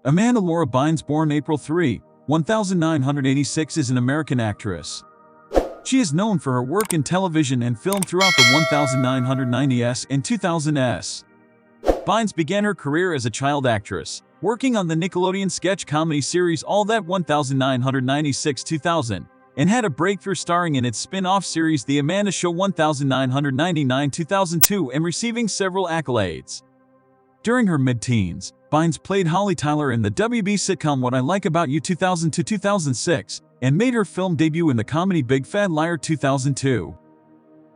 Amanda Laura Bynes, born April 3, 1986, is an American actress. She is known for her work in television and film throughout the 1990s and 2000s. Bynes began her career as a child actress, working on the Nickelodeon sketch comedy series All That 1996-2000, and had a breakthrough starring in its spin-off series The Amanda Show 1999-2002 and receiving several accolades. During her mid-teens, Bynes played Holly Tyler in the WB sitcom What I Like About You 2000-2006 and made her film debut in the comedy Big Fat Liar 2002.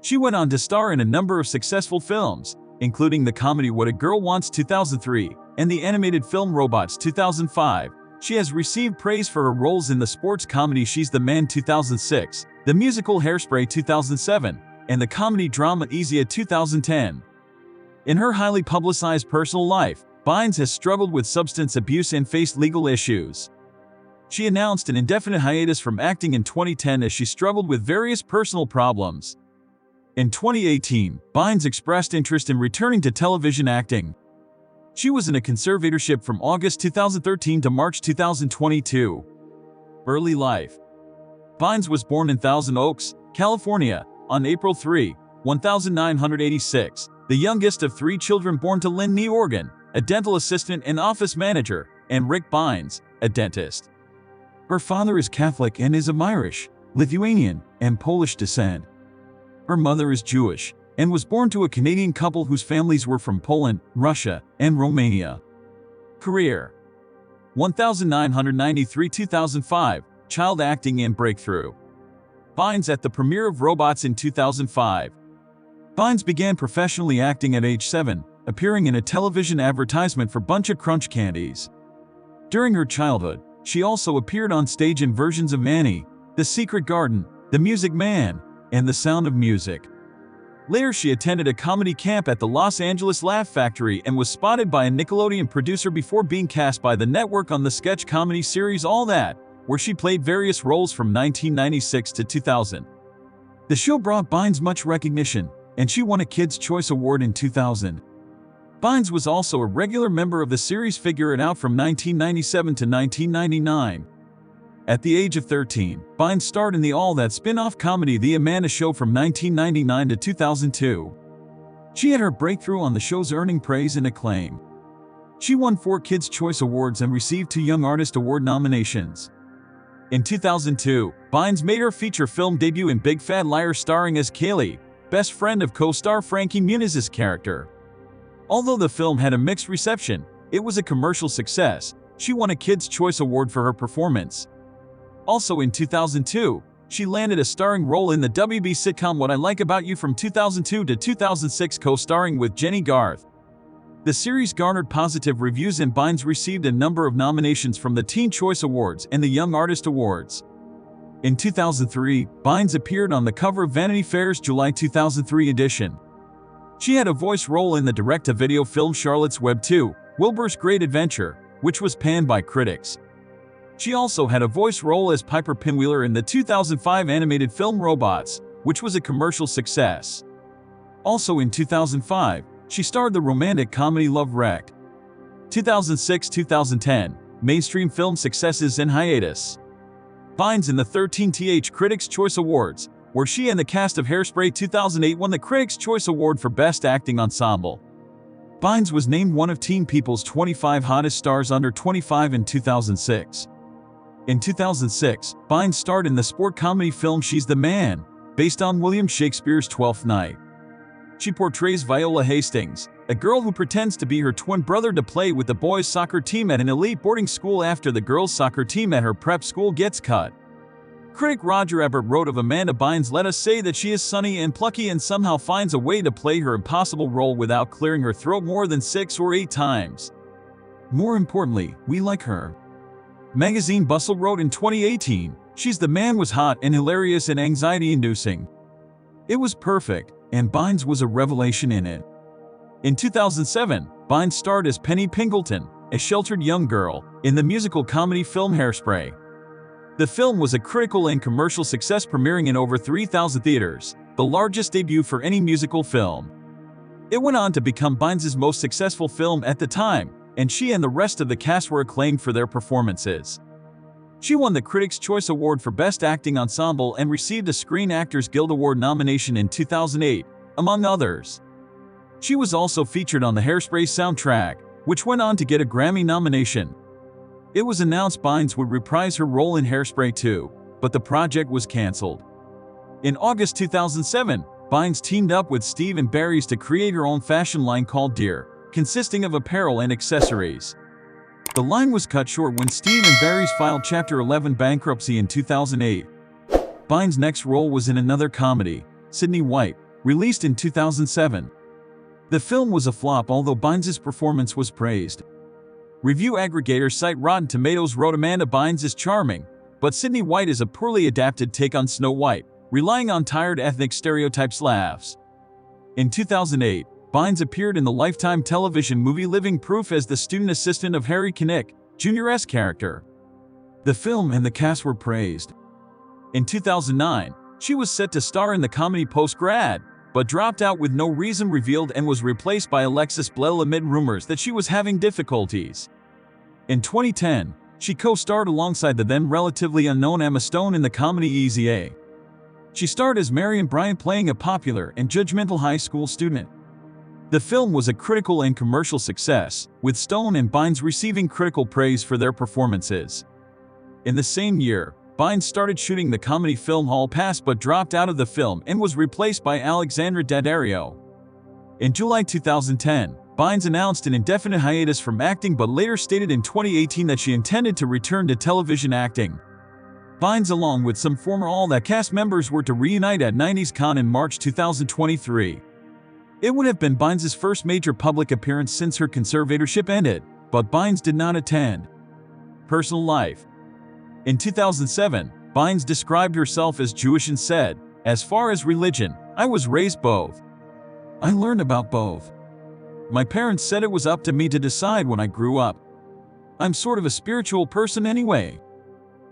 She went on to star in a number of successful films, including the comedy What a Girl Wants 2003 and the animated film Robots 2005. She has received praise for her roles in the sports comedy She's the Man 2006, the musical Hairspray 2007, and the comedy drama Easy 2010. In her highly publicized personal life, Bynes has struggled with substance abuse and faced legal issues. She announced an indefinite hiatus from acting in 2010 as she struggled with various personal problems. In 2018, Bynes expressed interest in returning to television acting. She was in a conservatorship from August 2013 to March 2022. Early life. Bynes was born in Thousand Oaks, California, on April 3, 1986, the youngest of three children born to Lynn Nee Organ, a dental assistant and office manager, and Rick Bynes, a dentist. Her father is Catholic and is of Irish, Lithuanian, and Polish descent. Her mother is Jewish and was born to a Canadian couple whose families were from Poland, Russia, and Romania. Career: 1993-2005, child acting and breakthrough. Bynes at the premiere of Robots in 2005. Bynes began professionally acting at age 7, appearing in a television advertisement for Bunch of Crunch candies. During her childhood, she also appeared on stage in versions of Annie, The Secret Garden, The Music Man, and The Sound of Music. Later she attended a comedy camp at the Los Angeles Laugh Factory and was spotted by a Nickelodeon producer before being cast by the network on the sketch comedy series All That, where she played various roles from 1996 to 2000. The show brought Bynes much recognition, and she won a Kids' Choice Award in 2000. Bynes was also a regular member of the series Figure It Out from 1997 to 1999. At the age of 13, Bynes starred in the All That spin-off comedy The Amanda Show from 1999 to 2002. She had her breakthrough on the show's earning praise and acclaim. She won 4 Kids' Choice Awards and received 2 Young Artist Award nominations. In 2002, Bynes made her feature film debut in Big Fat Liar starring as Kaylee, best friend of co-star Frankie Muniz's character. Although the film had a mixed reception, it was a commercial success. She won a Kids' Choice Award for her performance. Also in 2002, she landed a starring role in the WB sitcom What I Like About You from 2002 to 2006, co-starring with Jenny Garth. The series garnered positive reviews and Bynes received a number of nominations from the Teen Choice Awards and the Young Artist Awards. In 2003, Bynes appeared on the cover of Vanity Fair's July 2003 edition. She had a voice role in the direct-to-video film Charlotte's Web 2, Wilbur's Great Adventure, which was panned by critics. She also had a voice role as Piper Pinwheeler in the 2005 animated film Robots, which was a commercial success. Also in 2005, she starred the romantic comedy Love Wrecked. 2006-2010, mainstream film successes in hiatus. Bynes in the 13th Critics' Choice Awards, where she and the cast of Hairspray 2008 won the Critics' Choice Award for Best Acting Ensemble. Bynes was named one of Teen People's 25 Hottest Stars Under 25 in 2006. In 2006, Bynes starred in the sport comedy film She's the Man, based on William Shakespeare's Twelfth Night. She portrays Viola Hastings, a girl who pretends to be her twin brother to play with the boys' soccer team at an elite boarding school after the girls' soccer team at her prep school gets cut. Critic Roger Ebert wrote of Amanda Bynes, "Let us say that she is sunny and plucky and somehow finds a way to play her impossible role without clearing her throat more than 6 or 8 times. More importantly, we like her." Magazine Bustle wrote in 2018, "She's the Man was hot and hilarious and anxiety-inducing. It was perfect, and Bynes was a revelation in it." In 2007, Bynes starred as Penny Pingleton, a sheltered young girl, in the musical comedy film Hairspray. The film was a critical and commercial success, premiering in over 3,000 theaters, the largest debut for any musical film. It went on to become Bynes' most successful film at the time, and she and the rest of the cast were acclaimed for their performances. She won the Critics' Choice Award for Best Acting Ensemble and received a Screen Actors Guild Award nomination in 2008, among others. She was also featured on the Hairspray soundtrack, which went on to get a Grammy nomination. It was announced Bynes would reprise her role in Hairspray 2, but the project was cancelled. In August 2007, Bynes teamed up with Steve and Barry's to create her own fashion line called Dear, consisting of apparel and accessories. The line was cut short when Steve and Barry's filed Chapter 11 bankruptcy in 2008. Bynes' next role was in another comedy, Sydney White, released in 2007. The film was a flop, although Bynes' performance was praised. Review aggregator site Rotten Tomatoes wrote Amanda Bynes is charming, but Sydney White is a poorly adapted take on Snow White, relying on tired ethnic stereotypes laughs. In 2008, Bynes appeared in the Lifetime television movie Living Proof as the student assistant of Harry Connick, Jr.'s character. The film and the cast were praised. In 2009, she was set to star in the comedy Post-Grad, but dropped out with no reason revealed and was replaced by Alexis Bledel amid rumors that she was having difficulties. In 2010, she co-starred alongside the then relatively unknown Emma Stone in the comedy Easy A. She starred as Marion Bryant playing a popular and judgmental high school student. The film was a critical and commercial success, with Stone and Bynes receiving critical praise for their performances. In the same year, Bynes started shooting the comedy film Hall Pass but dropped out of the film and was replaced by Alexandra Daddario. In July 2010, Bynes announced an indefinite hiatus from acting but later stated in 2018 that she intended to return to television acting. Bynes, along with some former All That cast members, were to reunite at 90s Con in March 2023. It would have been Bynes' first major public appearance since her conservatorship ended, but Bynes did not attend. Personal life. In 2007, Bynes described herself as Jewish and said, "As far as religion, I was raised both. I learned about both. My parents said it was up to me to decide when I grew up. I'm sort of a spiritual person anyway.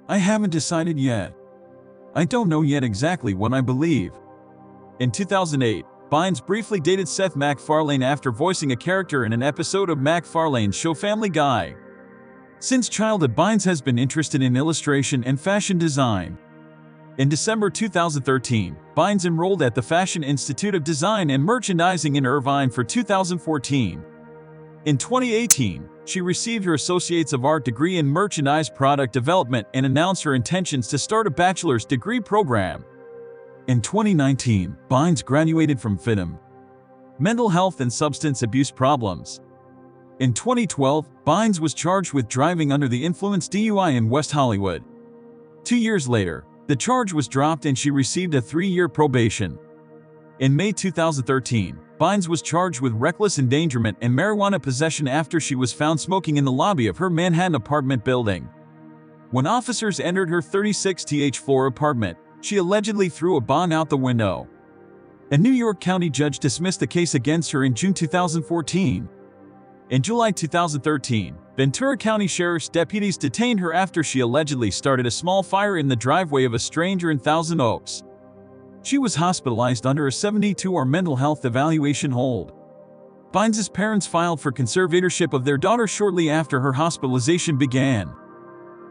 I haven't decided yet. I don't know yet exactly what I believe." In 2008, Bynes briefly dated Seth MacFarlane after voicing a character in an episode of MacFarlane's show Family Guy. Since childhood, Bynes has been interested in illustration and fashion design. In December 2013, Bynes enrolled at the Fashion Institute of Design and Merchandising in Irvine for 2014. In 2018, she received her Associates of Art degree in Merchandise Product Development and announced her intentions to start a bachelor's degree program. In 2019, Bynes graduated from FIDM. Mental health and substance abuse problems. In 2012, Bynes was charged with driving under the influence DUI in West Hollywood. 2 years later, the charge was dropped and she received a 3-year probation. In May 2013, Bynes was charged with reckless endangerment and marijuana possession after she was found smoking in the lobby of her Manhattan apartment building. When officers entered her 36th floor apartment, she allegedly threw a bong out the window. A New York County judge dismissed the case against her in June 2014. In July 2013, Ventura County Sheriff's deputies detained her after she allegedly started a small fire in the driveway of a stranger in Thousand Oaks. She was hospitalized under a 72-hour mental health evaluation hold. Bynes' parents filed for conservatorship of their daughter shortly after her hospitalization began.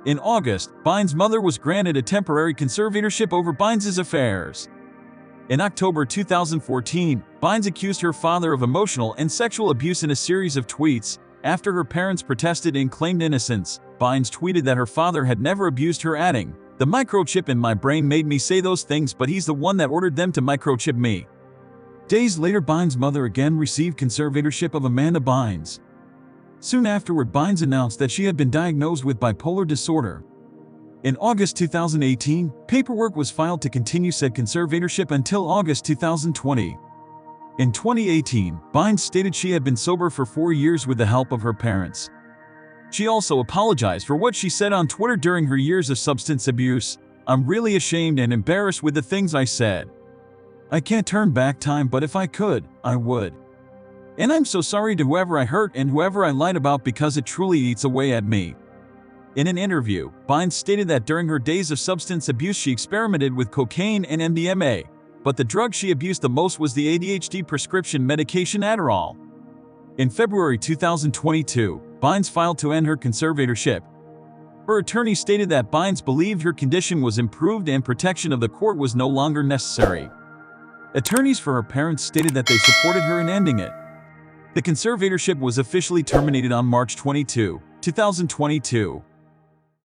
In August, Bynes' mother was granted a temporary conservatorship over Bynes' affairs. In October 2014, Bynes accused her father of emotional and sexual abuse in a series of tweets. After her parents protested and claimed innocence, Bynes tweeted that her father had never abused her, adding, "The microchip in my brain made me say those things, but he's the one that ordered them to microchip me." Days later, Bynes' mother again received conservatorship of Amanda Bynes. Soon afterward, Bynes announced that she had been diagnosed with bipolar disorder. In August 2018, paperwork was filed to continue said conservatorship until August 2020. In 2018, Bynes stated she had been sober for 4 years with the help of her parents. She also apologized for what she said on Twitter during her years of substance abuse. "I'm really ashamed and embarrassed with the things I said. I can't turn back time, but if I could, I would. And I'm so sorry to whoever I hurt and whoever I lied about because it truly eats away at me." In an interview, Bynes stated that during her days of substance abuse she experimented with cocaine and MDMA, but the drug she abused the most was the ADHD prescription medication Adderall. In February 2022, Bynes filed to end her conservatorship. Her attorney stated that Bynes believed her condition was improved and protection of the court was no longer necessary. Attorneys for her parents stated that they supported her in ending it. The conservatorship was officially terminated on March 22, 2022.